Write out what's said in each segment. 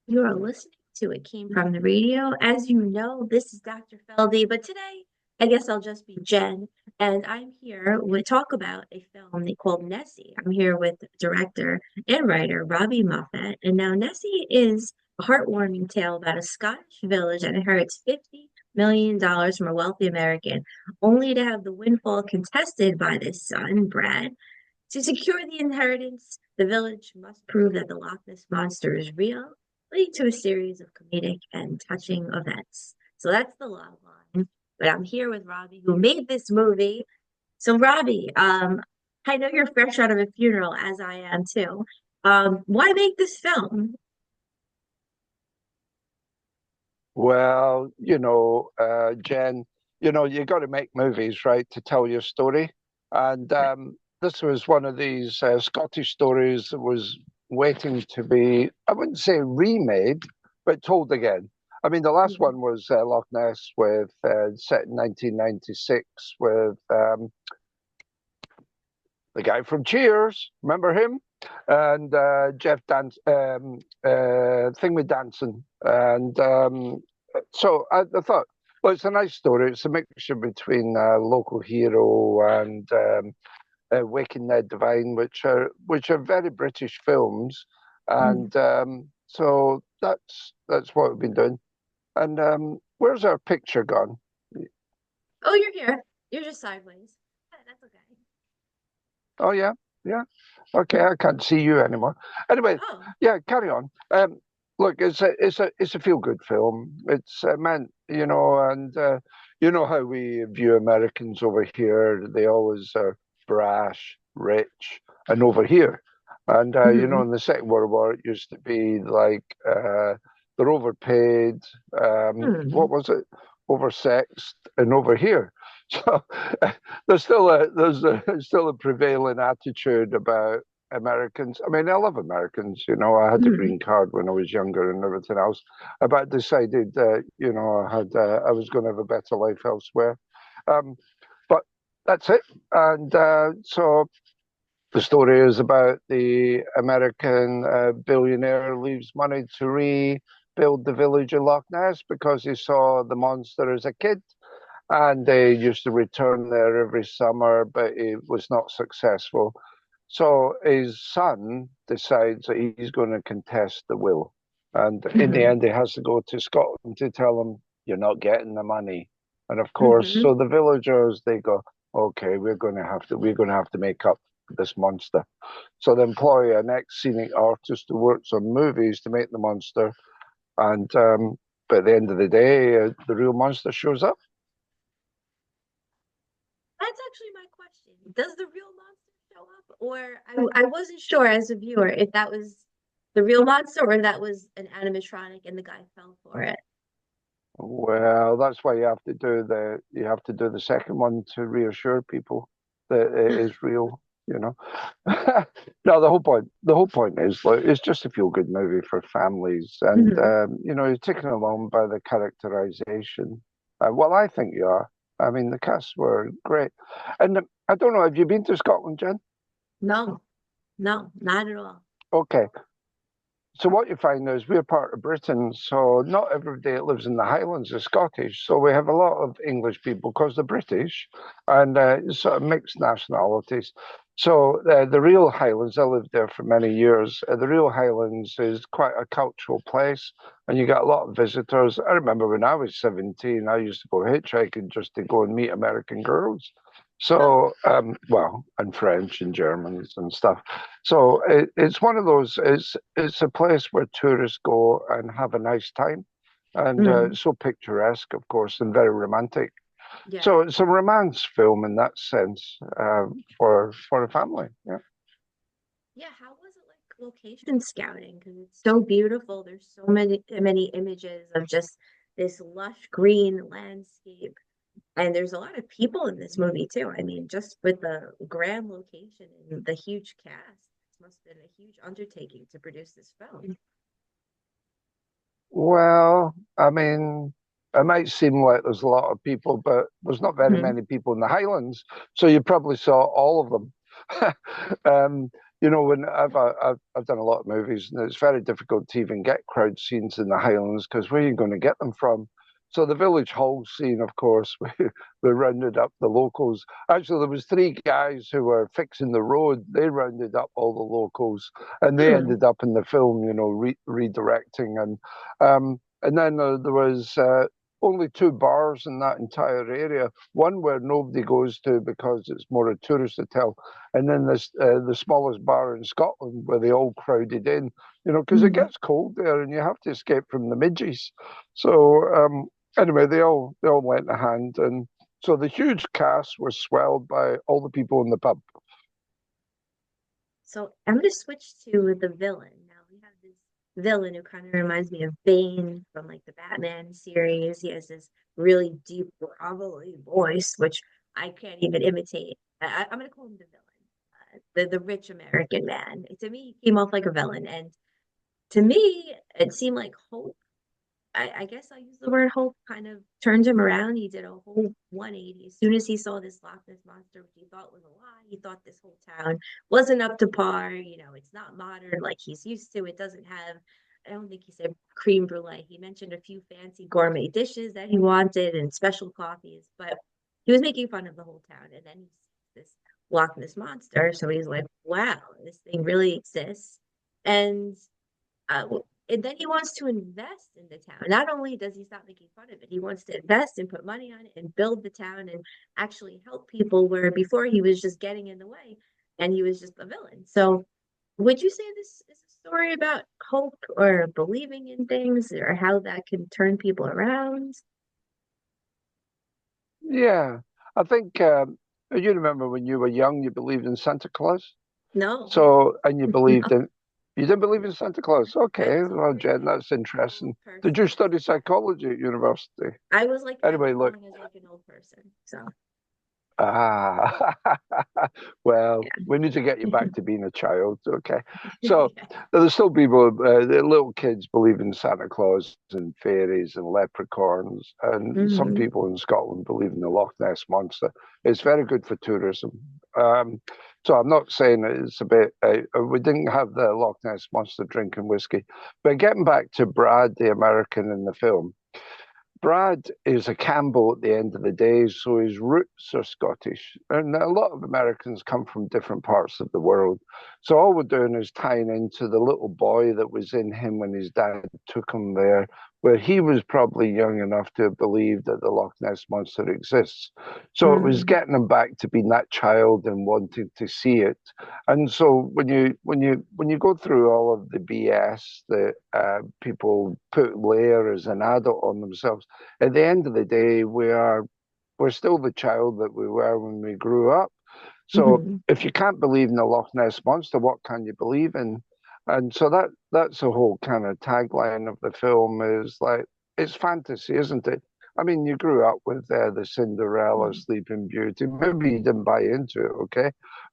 You are listening to It Came From the Radio. As you know, this is Dr. Feldy, but today I guess I'll just be Jen. And I'm here to talk about a film called Nessie. I'm here with director and writer Robbie Moffat. And now Nessie is a heartwarming tale about a Scottish village that inherits $50 million from a wealthy American, only to have the windfall contested by this son, Brad. To secure the inheritance, the village must prove that the Loch Ness Monster is real, leading to a series of comedic and touching events. So that's the log line. But I'm here with Robbie, who made this movie. So Robbie, I know you're fresh out of a funeral, as I am too. Why make this film? Well, Jen, you got to make movies, right, to tell your story. And this was one of these Scottish stories that was waiting to be, I wouldn't say remade, but told again. I mean, the last one was Loch Ness with set in 1996 with the guy from Cheers. Remember him? And Jeff Dance, thing with dancing. And so I thought, well, it's a nice story. It's a mixture between Local Hero and Waking Ned Divine, which are very British films. And so that's what we've been doing. And where's our picture gone? Oh, you're here. You're just sideways. Yeah, that's okay. Oh yeah, yeah. Okay, I can't see you anymore. Anyway, Oh, yeah, carry on. Look, it's a feel good film. It's meant, and you know how we view Americans over here. They always are brash, rich, and over here. And in the Second World War, it used to be like they're overpaid. What was it? Oversexed and over here. So there's still a prevailing attitude about Americans. I mean, I love Americans. I had a green card when I was younger and everything else. But decided that I was going to have a better life elsewhere. Um, but that's it. And so the story is about the American billionaire leaves money to rebuild the village in Loch Ness because he saw the monster as a kid, and they used to return there every summer, but it was not successful. So his son decides that he's going to contest the will. And in the end, he has to go to Scotland to tell him, you're not getting the money. And of course, so the villagers, they go, okay, we're going to have to make up this monster. So they employ an ex-scenic artist who works on movies to make the monster. And but at the end of the day, the real monster shows up. that's actually my question. Does the real monster show up? Or I wasn't sure as a viewer if that was the real monster or that was an animatronic and the guy fell for it. Well, that's why you have to do the second one to reassure people that it is real, you know. No, the whole point is like it's just a feel good movie for families, and you're taken along by the characterization. Well, I think you are. I mean, the casts were great, and I don't know. Have you been to Scotland, Jen? No, no, not at all. Okay, so what you find is we're part of Britain, so not everybody that lives in the Highlands is Scottish. So we have a lot of English people because they're British and sort of mixed nationalities. So the real Highlands, I lived there for many years. The real Highlands is quite a cultural place, and you get a lot of visitors. I remember when I was 17, I used to go hitchhiking just to go and meet American girls. Oh, So, well, and French and Germans and stuff. So it's one of those. It's a place where tourists go and have a nice time, and mm, it's so picturesque, of course, and very romantic. yeah. So it's a romance film in that sense for a family. Yeah. Yeah, how was it like location scouting? Because it's so beautiful. There's so many images of just this lush green landscape. And there's a lot of people in this movie too. I mean, just with the grand location and the huge cast, this must have been a huge undertaking to produce this film. Well, I mean, it might seem like there's a lot of people, but there's not very Mhm. many people in the Highlands, so you probably saw all of them. when I've done a lot of movies, and it's very difficult to even get crowd scenes in the Highlands because where are you going to get them from? So the village hall scene, of course, we rounded up the locals. Actually, there was three guys who were fixing the road. They rounded up all the locals, and they Hmm. ended up in the film, redirecting. And then there was only two bars in that entire area. One where nobody goes to because it's more a tourist hotel, and then this the smallest bar in Scotland where they all crowded in, because it Hmm. gets cold there and you have to escape from the midges. So anyway, they all lent a hand, and so the huge cast was swelled by all the people in the pub. So I'm going to switch to the villain. Now we have this villain who kind of reminds me of Bane from like the Batman series. He has this really deep, gravelly voice, which I can't even imitate. I'm going to call him the villain, the rich American man. To me, he came off like a villain, and to me, it seemed like hope. I guess I'll use the word hope, kind of turned him around. He did a whole 180. As soon as he saw this Loch Ness monster, which he thought was a lie, he thought this whole town wasn't up to par. It's not modern like he's used to. It doesn't have, I don't think he said cream brulee. He mentioned a few fancy gourmet dishes that he wanted and special coffees, but he was making fun of the whole town. And then he sees this Loch Ness monster. So he's like, wow, this thing really exists. And uh, and then he wants to invest in the town. Not only does he stop making fun of it, he wants to invest and put money on it and build the town and actually help people where before he was just getting in the way and he was just a villain. So would you say this is a story about hope or believing in things or how that can turn people around? Yeah, I think you remember when you were young, you believed in Santa Claus. No, So, and you no. believed in, you didn't believe in Santa Claus. I Okay, was well, more Jen, that's like an old interesting. Did you person. study psychology at university? I was like Anyway, look, eyeballing as like an old person. So ah, well, yeah. we need to get you back to being a child. Okay. So there's still people, the little kids believe in Santa Claus and fairies and leprechauns. And some Hmm. people in Scotland believe in the Loch Ness Monster. It's very good for tourism. Um, so I'm not saying that it's a bit, we didn't have the Loch Ness Monster drinking whiskey. But getting back to Brad, the American in the film, Brad is a Campbell at the end of the day, so his roots are Scottish. And a lot of Americans come from different parts of the world. So all we're doing is tying into the little boy that was in him when his dad took him there, where he was probably young enough to believe that the Loch Ness Monster exists. So it was Hmm. getting him back to being that child and wanting to see it. And so when you go through all of the BS that people put layer as an adult on themselves, at the end of the day, we're still the child that we were when we grew up. So Hmm. if you can't believe in the Loch Ness monster, what can you believe in? And so that's the whole kind of tagline of the film is like it's fantasy, isn't it? I mean, you grew up with the Cinderella, Sleeping Beauty. Maybe you didn't buy into it, okay?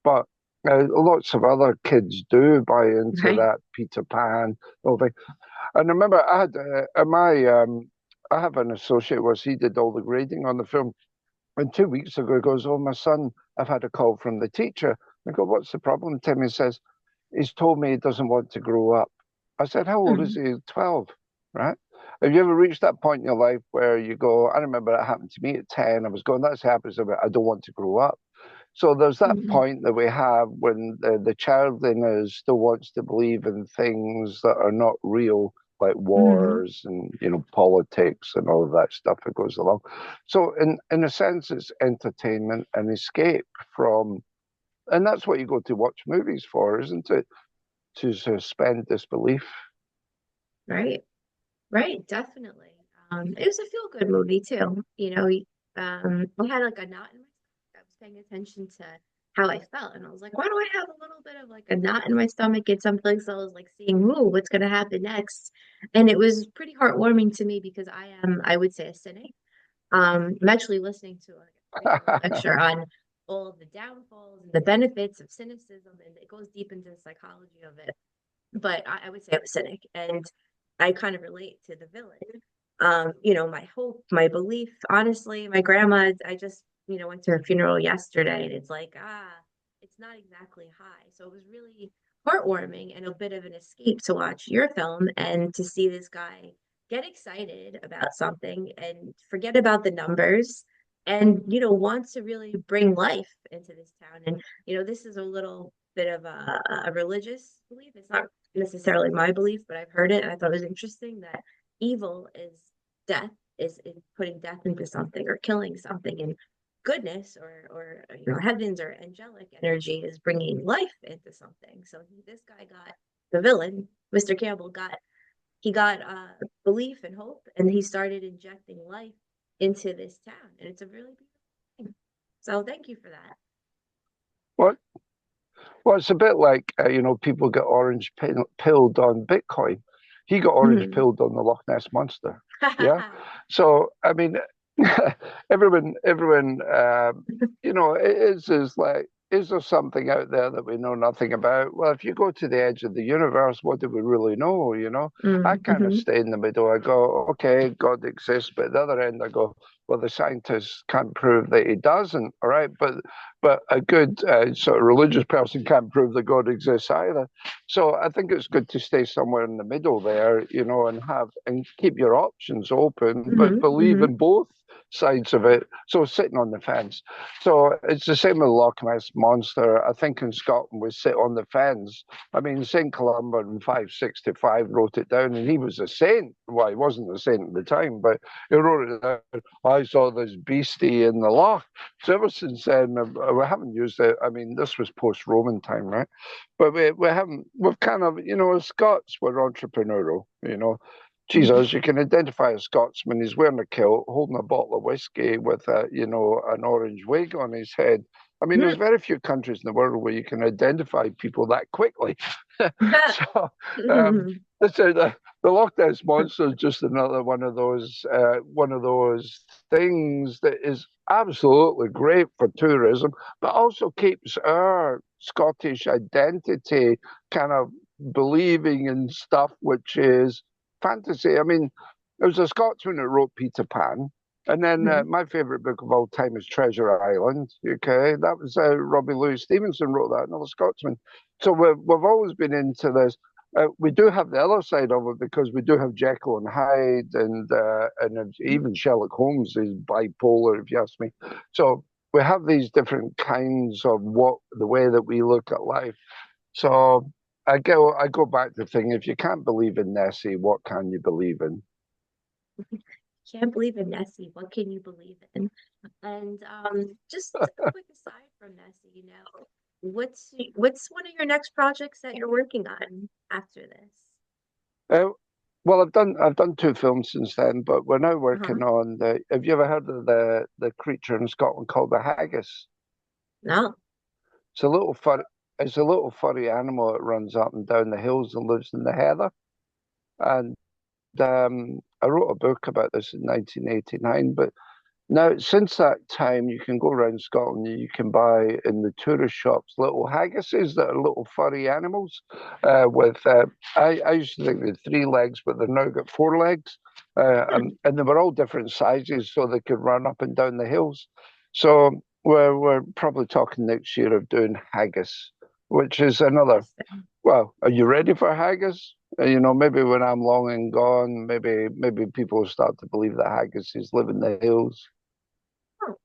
But lots of other kids do buy into Right. that Peter Pan whole thing. And I remember I had I have an associate was he did all the grading on the film. And 2 weeks ago, he goes, "Oh, my son, I've had a call from the teacher." I go, "What's the problem?" Timmy says, "He's told me he doesn't want to grow up." I said, "How old is Hmm. he?" 12, right? Have you ever reached that point in your life where you go, I remember it happened to me at 10. I was going, that's happens about I don't want to grow up. So there's that Hmm. point that we have when the child in us still wants to believe in things that are not real, like Hmm. wars and politics and all of that stuff that goes along. So in a sense, it's entertainment and escape from, and that's what you go to watch movies for, isn't it? To suspend disbelief. Right. Right. Definitely. It was a feel-good movie too. I had like a knot in my stomach. I was paying attention to how I felt, and I was like, "Why do I have a little bit of like a knot in my stomach?" At some place, I was like seeing, "Ooh, what's going to happen next?" And it was pretty heartwarming to me because I would say, a cynic. I'm actually listening to a video lecture on all of the downfalls and the benefits of cynicism, and it goes deep into the psychology of it. But I would say I'm a cynic, and I kind of relate to the villain. My hope, my belief. Honestly, my grandma, I just went to her funeral yesterday, and it's like, it's it's not exactly high. So it was really heartwarming and a bit of an escape to watch your film and to see this guy get excited about something and forget about the numbers and want to really bring life into this town. And this is a little bit of a religious belief. It's not necessarily my belief, but I've heard it and I thought it was interesting that evil is death, is putting death into something or killing something, and goodness or heavens or angelic energy is bringing life into something. So this guy got the villain, Mr. Campbell got he got belief and hope, and he started injecting life into this town, and it's a really beautiful thing. So thank you for that. What? Well, it's a bit like, people get orange pilled on Bitcoin. He got orange Mhm. pilled on the Loch Ness Monster. Yeah. So, I mean, everyone, is like, is there something out there that we know nothing about? Well, if you go to the edge of the universe, what do we really know? I kind of Mm-hmm. stay in the middle. I go, okay, God exists, but at the other end, I go, well, the scientists can't prove that he doesn't. All right, but a good sort of religious person can't prove that God exists either. So I think it's good to stay somewhere in the middle there, and keep your options open, but Mm-hmm. believe Mm-hmm. in both sides of it. So sitting on the fence. So it's the same with Loch Ness Monster. I think in Scotland we sit on the fence. I mean, St. Columba in 565 wrote it down, and he was a saint. Well, he wasn't a saint at the time, but he wrote it down. I saw this beastie in the loch. So ever since then, we haven't used it. I mean, this was post-Roman time, right? But we haven't. We've kind of, as Scots, we're entrepreneurial. Jesus, you can identify a Scotsman. He's wearing a kilt, holding a bottle of whiskey with an orange wig on his head. I mean, there's very few countries in the world where you can identify people that quickly. So, Mm-hmm. so the Loch Ness Monster is just another one of those things that is absolutely great for tourism, but also keeps our Scottish identity kind of believing in stuff which is fantasy. I mean, there was a Scotsman that wrote Peter Pan. And then my favorite book of all time is Treasure Island. Okay, that was Robbie Louis Stevenson wrote that, another Scotsman. So we've always been into this. We do have the other side of it because we do have Jekyll and Hyde, and even Sherlock Holmes is bipolar, if you ask me. So we have these different kinds of the way that we look at life. So I go back to the thing, if you can't believe in Nessie, what can you believe in? Can't believe in Nessie. What can you believe in? And just a quick aside from Nessie, what's one of your next projects that you're working on after this? Uh, well, I've done two films since then, but we're now Uh-huh. working on the. Have you ever heard of the creature in Scotland called the haggis? No. It's a little furry. It's a little furry animal that runs up and down the hills and lives in the heather. And I wrote a book about this in 1989, but now, since that time, you can go around Scotland and you can buy in the tourist shops little haggises that are little furry animals. I used to think they had three legs, but they've now got four legs. And they were all different sizes so they could run up and down the hills. So we're probably talking next year of doing haggis, which is another. Interesting. Well, are you ready for haggis? Maybe when I'm long and gone, maybe people will start to believe that haggises live in the hills. Oh,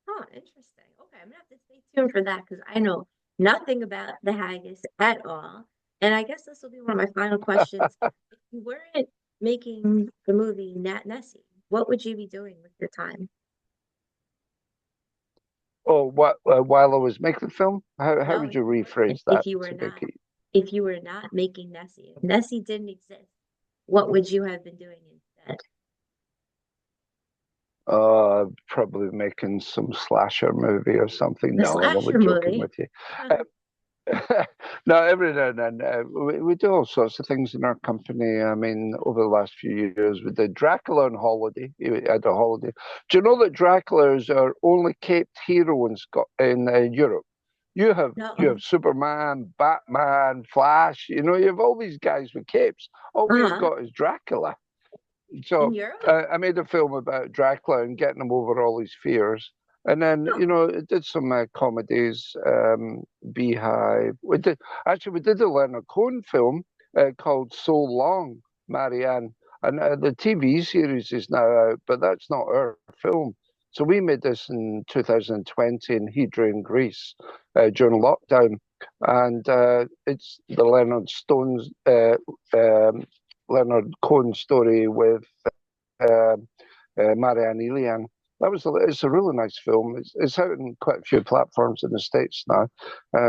huh, interesting. Okay, I'm gonna have to stay tuned for that because I know nothing about the haggis at all. And I guess this will be one of my final questions. If you weren't making the movie Nat Nessie, what would you be doing with your time? Oh, what while I was making the film? How No, would you rephrase that if you were to make not it if you were not making Nessie, if Nessie didn't exist, what would you have been doing instead? probably making some slasher movie or something? The No, I'm only slasher joking movie. with you. Huh. Uh, no, every now and then we do all sorts of things in our company. I mean, over the last few years, we did Dracula on holiday. He had a holiday. Do you know that Dracula is our only caped hero in Europe? You have No. Superman, Batman, Flash. You have all these guys with capes. All we've Uh-huh. got is Dracula. In So Europe? I made a film about Dracula and getting him over all his fears. And then, Oh, it did some comedies, Beehive. We did a Leonard Cohen film called So Long, Marianne. And the TV series is now out, but that's not our film. So we made this in 2020 in Hydra, Greece, during lockdown. And it's the Leonard Cohen story with uh, Marianne Elian. It's a really nice film. It's out in quite a few platforms in the States now,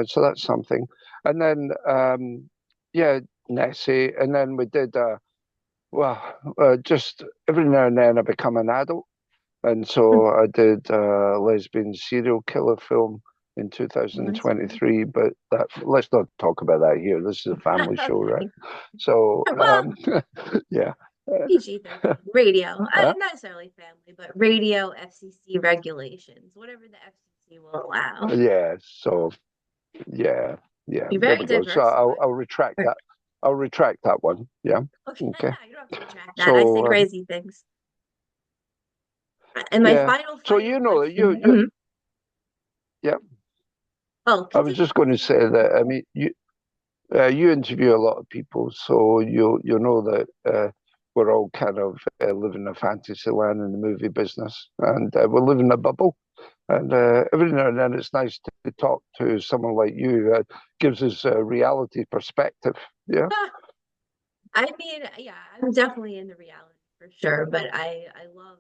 so that's something. And then yeah, Nessie, and then we did just every now and then I become an adult, and so I did a lesbian serial killer film in that's cool. 2023. But let's not talk about that here. This is a family show, right? Okay. So Well, yeah. PG-13, radio, Uh, not necessarily family, but radio FCC regulations, whatever the FCC will allow. yeah. So yeah, yeah, You're there very we go. So I'll diversified. retract that. I'll retract that one. Yeah. Okay, Okay. you don't have to retract that. I say So crazy things. And my yeah. final, So final you question. you yeah. Oh, I was continue. just going to say that. I mean, you interview a lot of people, so you know that we're all kind of living a fantasy land in the movie business, and we live in a bubble. And every now and then, it's nice to talk to someone like you. Gives us a reality perspective. Yeah. I mean, yeah, I'm definitely in the reality for sure, but I love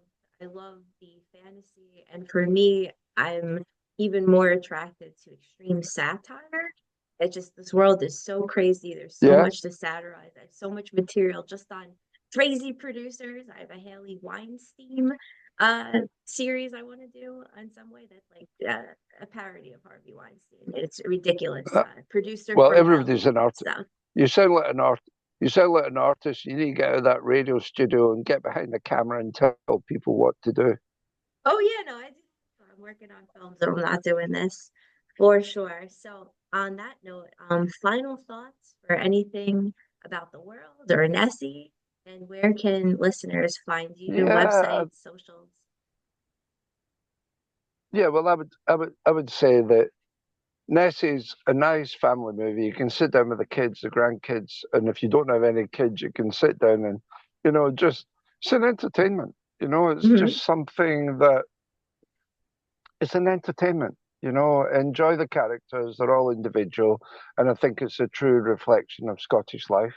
the fantasy, and for me, I'm even more attracted to extreme satire. It just this world is so crazy. There's so Yeah. much to satirize. I have so much material just on crazy producers. I have a Haley Weinstein series I want to do in some way that's like a parody of Harvey Weinstein. It's ridiculous. Uh, Producer well, from everybody's hell an artist. stuff. You sound like an art. You sound like an artist. You need to get out of that radio studio and get behind the camera and tell people what to do. Oh yeah, no, I do. I'm working on films, so I'm not doing this for sure. So on that note, final thoughts for anything about the world or Nessie, and where can listeners find you? Yeah, Websites, socials. yeah. Well, I would say that Nessie's a nice family movie. You can sit down with the kids, the grandkids, and if you don't have any kids, you can sit down and, just it's an entertainment. It's Hmm. just something that it's an entertainment. Enjoy the characters. They're all individual, and I think it's a true reflection of Scottish life.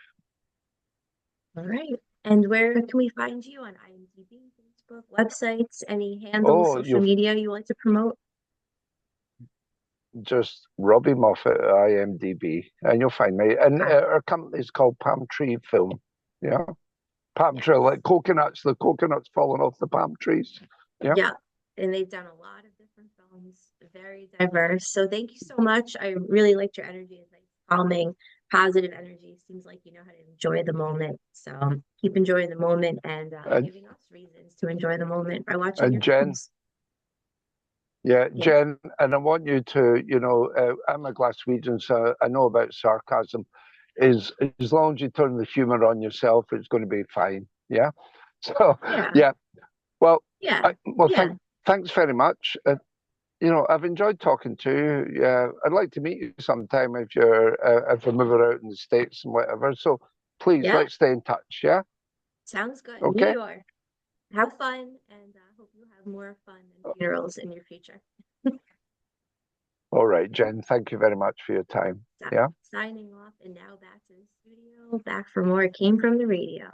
All right. And where can we find you on IMDb, Facebook, websites, any handles, Oh, social you'll media you like to promote? just Robbie Moffat at IMDb, and you'll find me. And Ah, our company is called Palm Tree Film. Yeah, palm tree, yes. like coconuts. The coconuts falling off the palm trees. Yeah. Yeah, and they've done a lot of different films, very diverse. So thank you so much. I really liked your energy. It's like calming, positive energy. Seems like you know how to enjoy the moment. So keep enjoying the moment and And giving us reasons to enjoy the moment by watching and your Jen, films. yeah, Yeah. Jen, and I want you to, I'm a Glaswegian, so I know about sarcasm. Is as long as you turn the humor on yourself, it's going to be fine. Yeah. So, Yeah. yeah. Well, Yeah. Yeah. thanks very much. I've enjoyed talking to you. Yeah, I'd like to meet you sometime if I'm ever out in the States and whatever. So please, Yeah. let's stay in touch. Yeah. Sounds good. New Okay. York. Have fun and hope you have more fun and funerals in your future. All right, Jen. Thank you very much for your time. So, Yeah. signing off and now back to the studio, back for more It Came from the Radio.